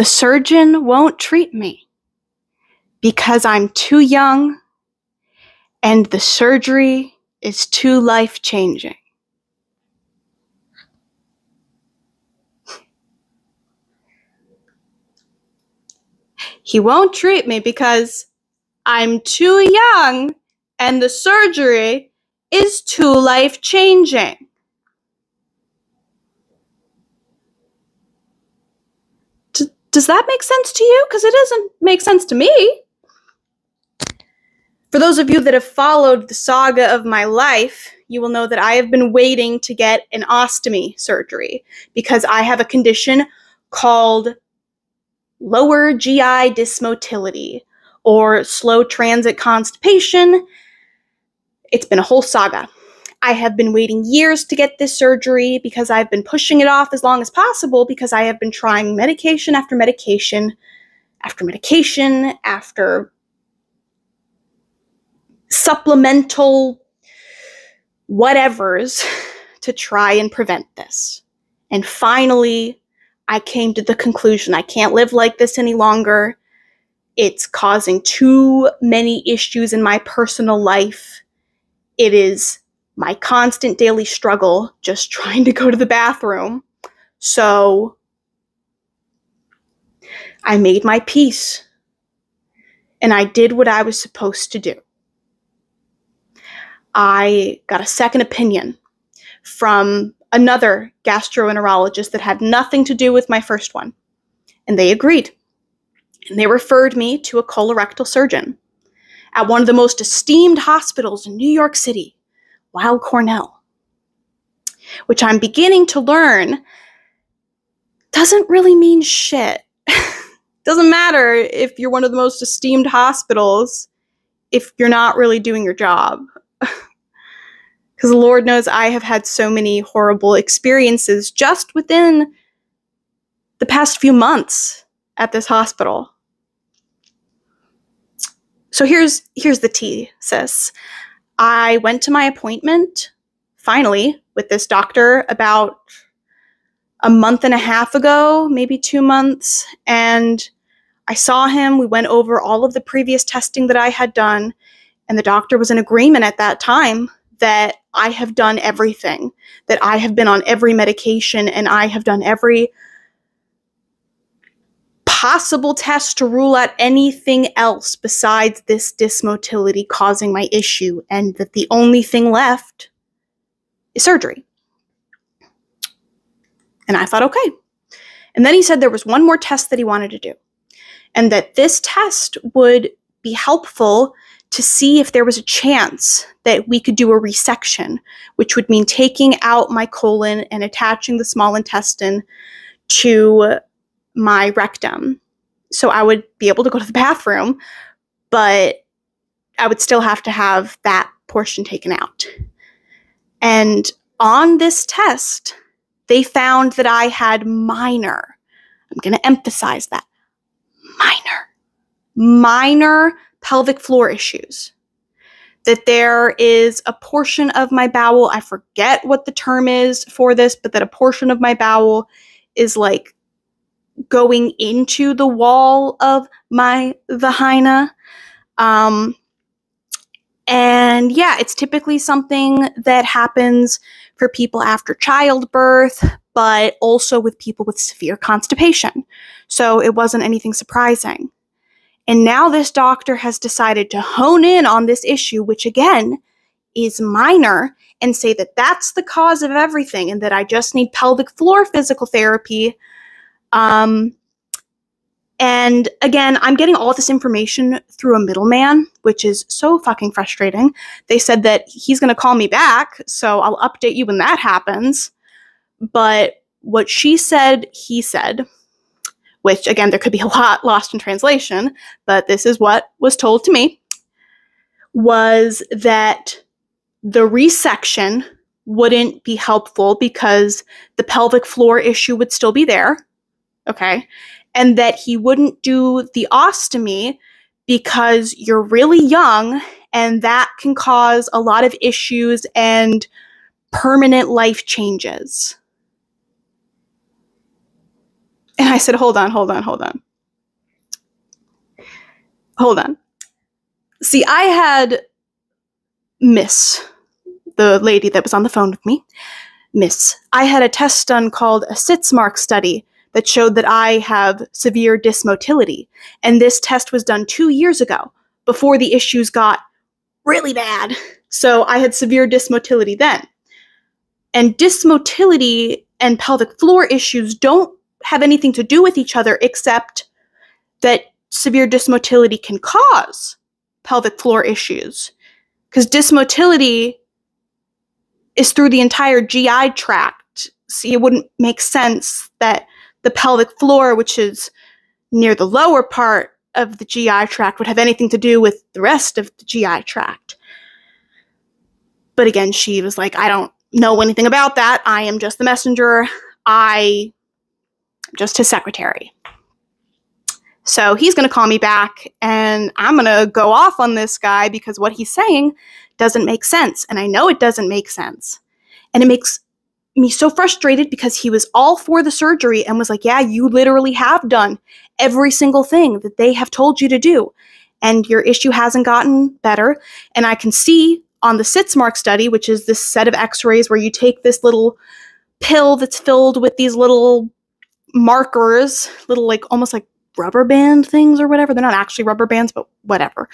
the surgeon won't treat me because I'm too young and the surgery is too life-changing. He won't treat me because I'm too young and the surgery is too life-changing. Does that make sense to you? Because it doesn't make sense to me. For those of you that have followed the saga of my life, you will know that I have been waiting to get an ostomy surgery because I have a condition called lower GI dysmotility or slow transit constipation. It's been a whole saga. I have been waiting years to get this surgery because I've been pushing it off as long as possible because I have been trying medication after medication after medication after supplemental whatevers to try and prevent this. And finally, I came to the conclusion I can't live like this any longer. It's causing too many issues in my personal life. It is my constant daily struggle just trying to go to the bathroom. So I made my peace and I did what I was supposed to do. I got a second opinion from another gastroenterologist that had nothing to do with my first one. And they agreed. And they referred me to a colorectal surgeon at one of the most esteemed hospitals in New York City, Weill Cornell, which I'm beginning to learn doesn't really mean shit. Doesn't matter if you're one of the most esteemed hospitals if you're not really doing your job. Because Lord knows I have had so many horrible experiences just within the past few months at this hospital. So here's the tea, sis. I went to my appointment, finally, with this doctor about a month and a half ago, maybe 2 months, and I saw him. We went over all of the previous testing that I had done, and the doctor was in agreement at that time that I have done everything, that I have been on every medication, and I have done every possible test to rule out anything else besides this dysmotility causing my issue, and that the only thing left is surgery. And I thought, okay. And then he said there was one more test that he wanted to do, and that this test would be helpful to see if there was a chance that we could do a resection, which would mean taking out my colon and attaching the small intestine to my rectum. So I would be able to go to the bathroom, but I would still have to have that portion taken out. And on this test, they found that I had minor, I'm going to emphasize that, minor pelvic floor issues. That there is a portion of my bowel, I forget what the term is for this, but that a portion of my bowel is like going into the wall of my vagina. And yeah, it's typically something that happens for people after childbirth, but also with people with severe constipation. So it wasn't anything surprising. And now this doctor has decided to hone in on this issue, which again is minor, and say that that's the cause of everything and that I just need pelvic floor physical therapy. And again, I'm getting all this information through a middleman, which is so fucking frustrating. They said that he's going to call me back, so I'll update you when that happens. But what she said, he said, which again, there could be a lot lost in translation, but this is what was told to me, was that the resection wouldn't be helpful because the pelvic floor issue would still be there, okay? And that he wouldn't do the ostomy because you're really young and that can cause a lot of issues and permanent life changes. And I said, hold on. See, I had Miss, the lady that was on the phone with me, Miss, I had a test done called a Sitzmark study that showed that I have severe dysmotility. And this test was done 2 years ago, before the issues got really bad. So I had severe dysmotility then. And dysmotility and pelvic floor issues don't have anything to do with each other, except that severe dysmotility can cause pelvic floor issues. Because dysmotility is through the entire GI tract. So it wouldn't make sense that the pelvic floor, which is near the lower part of the GI tract, would have anything to do with the rest of the GI tract. But again, she was like, I don't know anything about that. I am just the messenger. I'm just his secretary. So he's going to call me back, and I'm going to go off on this guy because what he's saying doesn't make sense. And I know it doesn't make sense. And it makes me so frustrated because he was all for the surgery and was like, yeah, you literally have done every single thing that they have told you to do. And your issue hasn't gotten better. And I can see on the Sitzmark study, which is this set of x-rays where you take this little pill that's filled with these little markers, little like almost like rubber band things or whatever. They're not actually rubber bands, but whatever.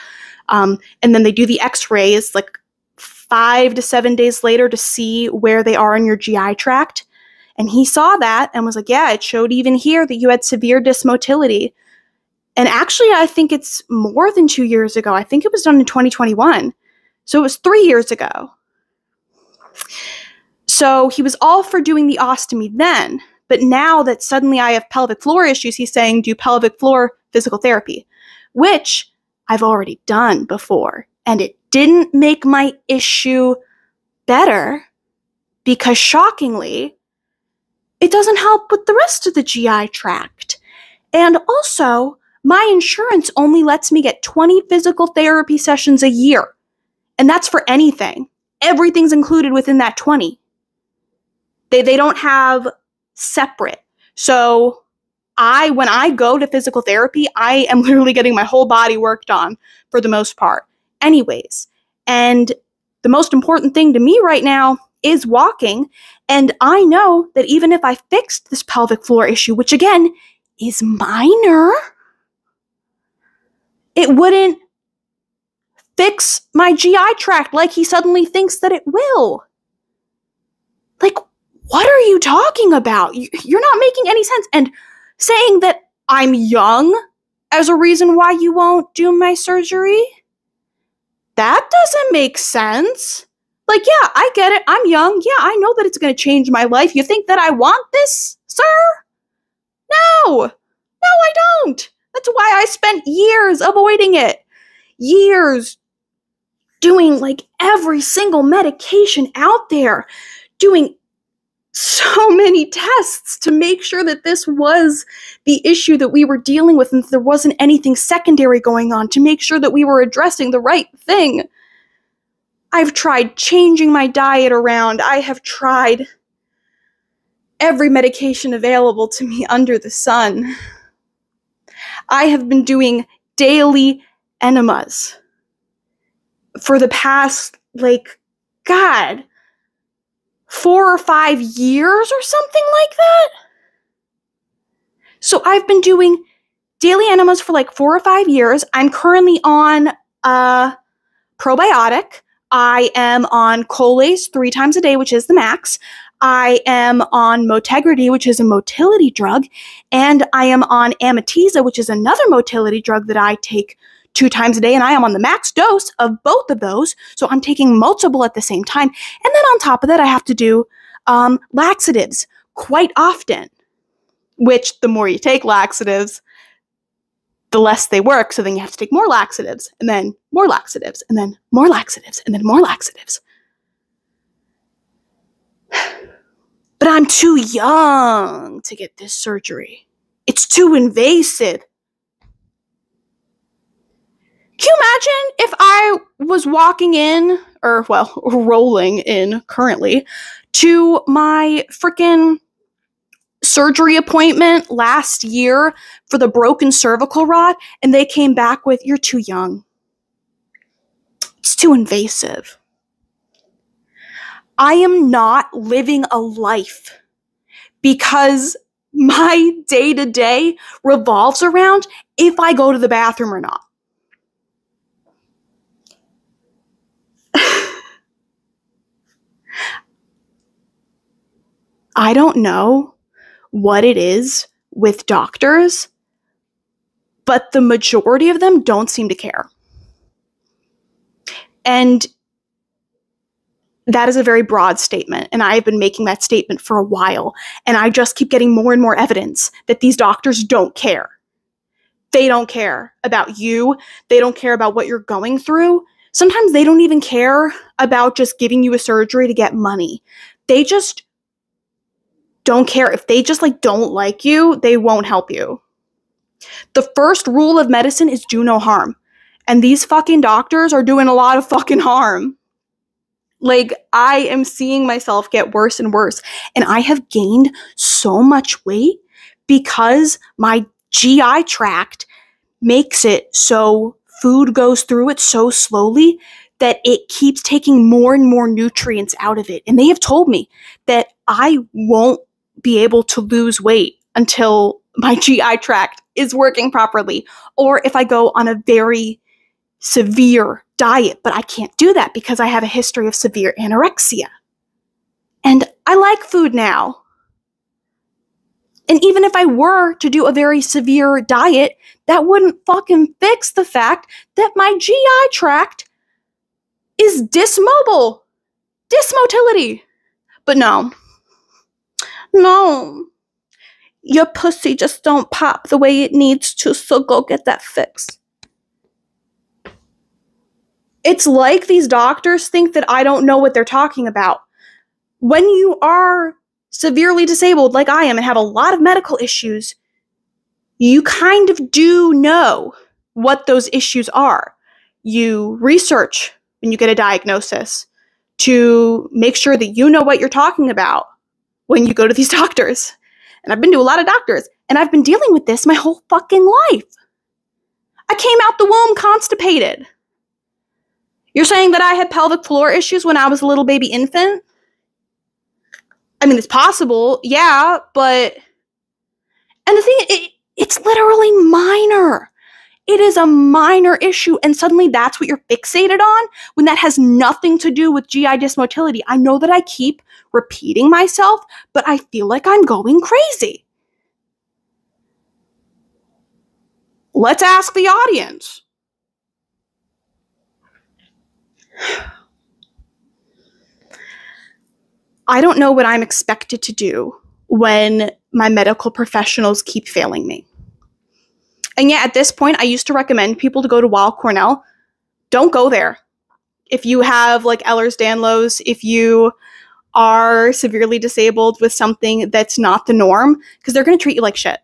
And then they do the x-rays like 5 to 7 days later to see where they are in your GI tract. And he saw that and was like, yeah, it showed even here that you had severe dysmotility. And actually, I think it's more than 2 years ago. I think it was done in 2021. So it was 3 years ago. So he was all for doing the ostomy then. But now that suddenly I have pelvic floor issues, he's saying do pelvic floor physical therapy, which I've already done before. And it didn't make my issue better because shockingly, it doesn't help with the rest of the GI tract. And also, my insurance only lets me get 20 physical therapy sessions a year. And that's for anything. Everything's included within that 20. They don't have separate. So when I go to physical therapy, I am literally getting my whole body worked on for the most part. Anyways, and the most important thing to me right now is walking. And I know that even if I fixed this pelvic floor issue, which again is minor, it wouldn't fix my GI tract like he suddenly thinks that it will. Like, what are you talking about? You're not making any sense. And saying that I'm young as a reason why you won't do my surgery? That doesn't make sense. Like, yeah, I get it. I'm young. Yeah, I know that it's going to change my life. You think that I want this, sir? No, I don't. That's why I spent years avoiding it. Years doing like every single medication out there, doing so many tests to make sure that this was the issue that we were dealing with and there wasn't anything secondary going on, to make sure that we were addressing the right thing. I've tried changing my diet around. I have tried every medication available to me under the sun. I have been doing daily enemas for the past, 4 or 5 years or something like that. So I've been doing daily enemas for 4 or 5 years. I'm currently on a probiotic. I am on Colace 3 times a day, which is the max. I am on Motegrity, which is a motility drug. And I am on Amitiza, which is another motility drug that I take 2 times a day, and I am on the max dose of both of those, so I'm taking multiple at the same time. And then on top of that, I have to do laxatives quite often, which the more you take laxatives, the less they work, so then you have to take more laxatives, and then more laxatives, and then more laxatives, and then more laxatives. But I'm too young to get this surgery. It's too invasive. Can you imagine if I was walking in, rolling in currently, to my freaking surgery appointment last year for the broken cervical rod, and they came back with, "You're too young. It's too invasive." I am not living a life because my day-to-day revolves around if I go to the bathroom or not. I don't know what it is with doctors, but the majority of them don't seem to care. And that is a very broad statement, and I've been making that statement for a while, and I just keep getting more and more evidence that these doctors don't care. They don't care about you. They don't care about what you're going through. Sometimes they don't even care about just giving you a surgery to get money. They just don't care. If they just don't like you, they won't help you. The first rule of medicine is do no harm. And these fucking doctors are doing a lot of fucking harm. I am seeing myself get worse and worse. And I have gained so much weight because my GI tract makes it so food goes through it so slowly that it keeps taking more and more nutrients out of it. And they have told me that I won't be able to lose weight until my GI tract is working properly, or if I go on a very severe diet. But I can't do that because I have a history of severe anorexia. And I like food now. And even if I were to do a very severe diet, that wouldn't fucking fix the fact that my GI tract is dysmobile. Dysmotility. But no, your pussy just don't pop the way it needs to, so go get that fixed. It's like these doctors think that I don't know what they're talking about. When you are severely disabled like I am and have a lot of medical issues, you kind of do know what those issues are. You research when you get a diagnosis to make sure that you know what you're talking about when you go to these doctors. And I've been to a lot of doctors, and I've been dealing with this my whole fucking life. I came out the womb constipated. You're saying that I had pelvic floor issues when I was a little baby infant? I mean, it's possible, yeah, but... And the thing, it's literally minor. It is a minor issue, and suddenly that's what you're fixated on when that has nothing to do with GI dysmotility. I know that I keep repeating myself, but I feel like I'm going crazy. Let's ask the audience. I don't know what I'm expected to do when my medical professionals keep failing me. And yet, at this point, I used to recommend people to go to Weill Cornell. Don't go there. If you have Ehlers Danlos, if you are severely disabled with something that's not the norm, because they're going to treat you like shit.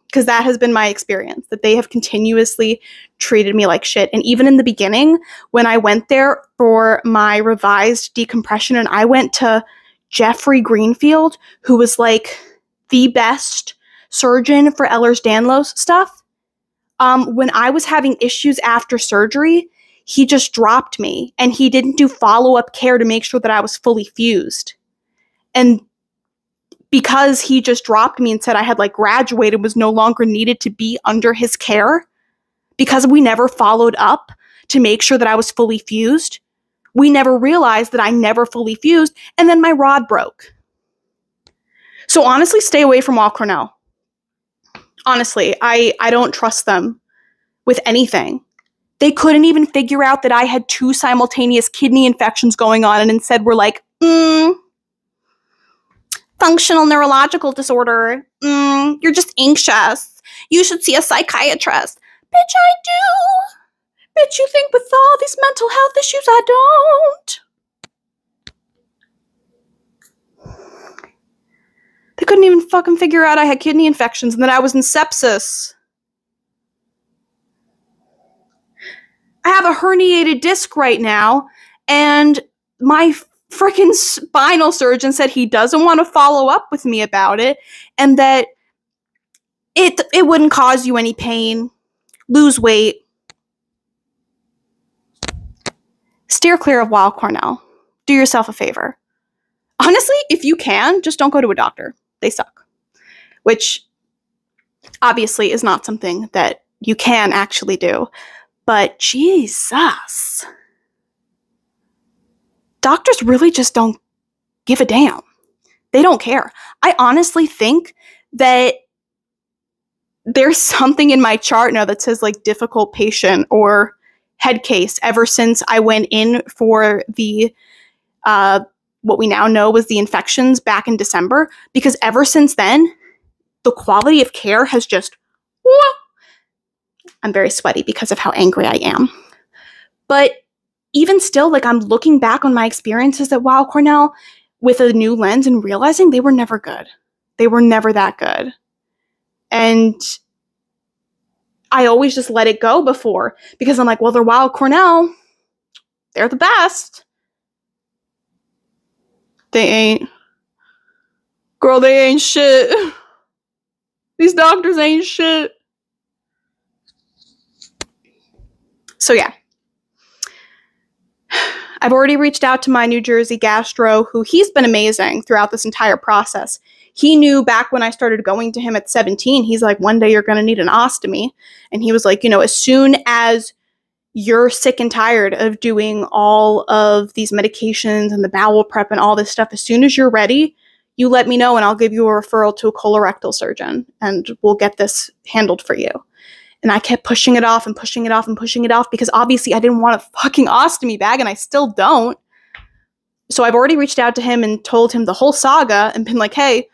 Because that has been my experience, that they have continuously treated me like shit. And even in the beginning, when I went there for my revised decompression, and I went to Jeffrey Greenfield, who was the best surgeon for Ehlers Danlos stuff, when I was having issues after surgery, he just dropped me, and he didn't do follow-up care to make sure that I was fully fused. And because he just dropped me and said I had graduated, was no longer needed to be under his care, because we never followed up to make sure that I was fully fused, we never realized that I never fully fused, and then my rod broke. So honestly, stay away from Weill Cornell. Honestly, I don't trust them with anything. They couldn't even figure out that I had 2 simultaneous kidney infections going on, and instead were functional neurological disorder. You're just anxious. You should see a psychiatrist. Bitch, I do. Bitch, you think with all these mental health issues I don't? They couldn't even fucking figure out I had kidney infections and that I was in sepsis. I have a herniated disc right now, and my freaking spinal surgeon said he doesn't want to follow up with me about it, and that it wouldn't cause you any pain. Lose weight. Steer clear of Weill Cornell. Do yourself a favor. Honestly, if you can, just don't go to a doctor. They suck. Which obviously is not something that you can actually do. But Jesus. Doctors really just don't give a damn. They don't care. I honestly think that there's something in my chart now that says like difficult patient or head case ever since I went in for the what we now know was the infections back in December, because ever since then the quality of care has just I'm very sweaty because of how angry I am. But even still, like, I'm looking back on my experiences at Weill Cornell with a new lens and realizing they were never good. They were never that good. And I always just let it go before, because I'm like, well, they're Weill Cornell. They're the best. They ain't. Girl, they ain't shit. These doctors ain't shit. So yeah. I've already reached out to my New Jersey gastro, who he's been amazing throughout this entire process. He knew back when I started going to him at 17, he's like, one day you're going to need an ostomy. And he was like, you know, as soon as you're sick and tired of doing all of these medications and the bowel prep and all this stuff, as soon as you're ready, you let me know and I'll give you a referral to a colorectal surgeon and we'll get this handled for you. And I kept pushing it off and pushing it off and pushing it off because obviously I didn't want a fucking ostomy bag, and I still don't. So I've already reached out to him and told him the whole saga and been like, hey,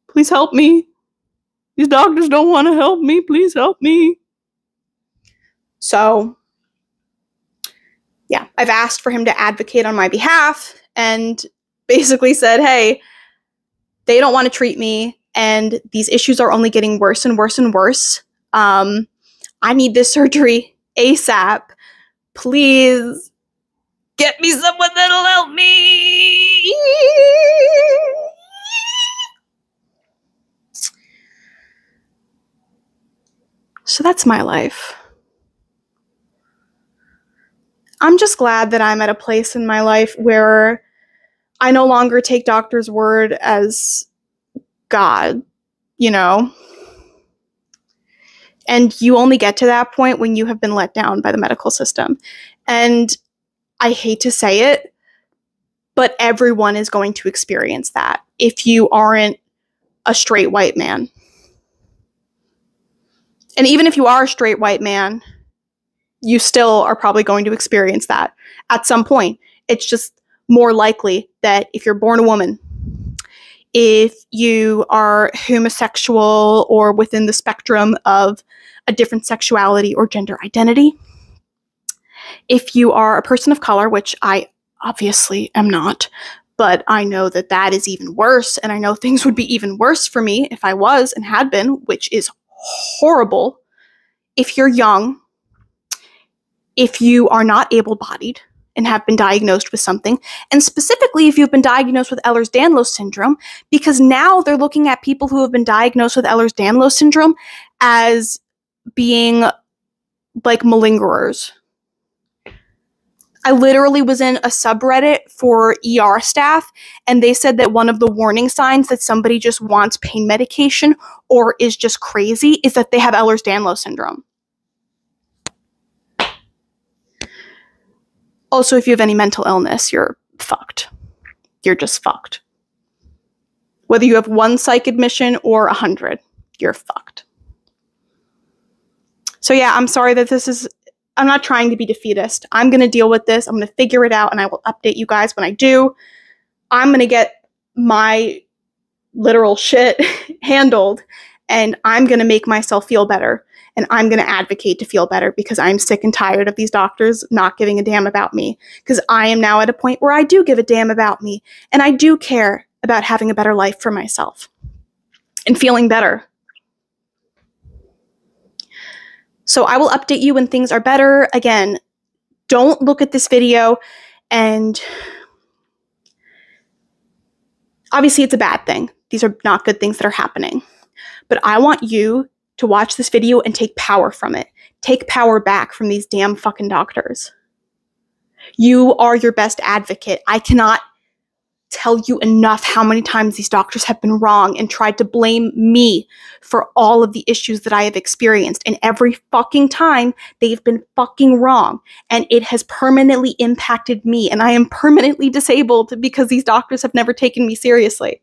please help me. These doctors don't want to help me. Please help me. So, yeah, I've asked for him to advocate on my behalf and basically said, hey, they don't want to treat me and these issues are only getting worse and worse and worse. I need this surgery ASAP. Please get me someone that'll help me. So that's my life. I'm just glad that I'm at a place in my life where I no longer take doctor's word as God, you know? And you only get to that point when you have been let down by the medical system. And I hate to say it, but everyone is going to experience that if you aren't a straight white man. And even if you are a straight white man, you still are probably going to experience that at some point. It's just more likely that if you're born a woman, if you are homosexual or within the spectrum of a different sexuality or gender identity, if you are a person of color, which I obviously am not, but I know that that is even worse, and I know things would be even worse for me if I was and had been, which is horrible. If you're young, if you are not able-bodied and have been diagnosed with something, and specifically if you've been diagnosed with Ehlers Danlos syndrome, because now they're looking at people who have been diagnosed with Ehlers Danlos syndrome as being like malingerers. I literally was in a subreddit for ER staff, and they said that one of the warning signs that somebody just wants pain medication or is just crazy is that they have Ehlers Danlos syndrome. Also, if you have any mental illness, you're fucked. You're just fucked. Whether you have one psych admission or 100, you're fucked. So yeah, I'm sorry that I'm not trying to be defeatist. I'm going to deal with this. I'm going to figure it out, and I will update you guys when I do. I'm going to get my literal shit handled, and I'm going to make myself feel better. And I'm going to advocate to feel better because I'm sick and tired of these doctors not giving a damn about me. Because I am now at a point where I do give a damn about me. And I do care about having a better life for myself and feeling better. So I will update you when things are better. Again, don't look at this video and Obviously, it's a bad thing. These are not good things that are happening. But I want you to watch this video and take power from it. Take power back from these damn fucking doctors. You are your best advocate. I cannot tell you enough how many times these doctors have been wrong and tried to blame me for all of the issues that I have experienced. And every fucking time they've been fucking wrong. And it has permanently impacted me. And I am permanently disabled because these doctors have never taken me seriously.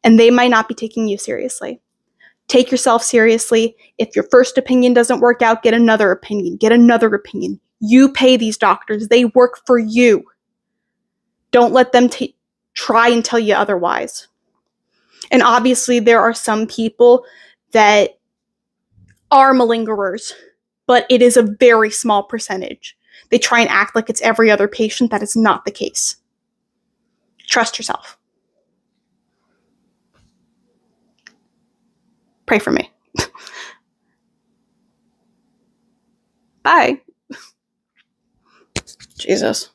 And they might not be taking you seriously. Take yourself seriously. If your first opinion doesn't work out, get another opinion. Get another opinion. You pay these doctors. They work for you. Don't let them try and tell you otherwise. And obviously, there are some people that are malingerers, but it is a very small percentage. They try and act like it's every other patient. That is not the case. Trust yourself. Pray for me. Bye. Jesus.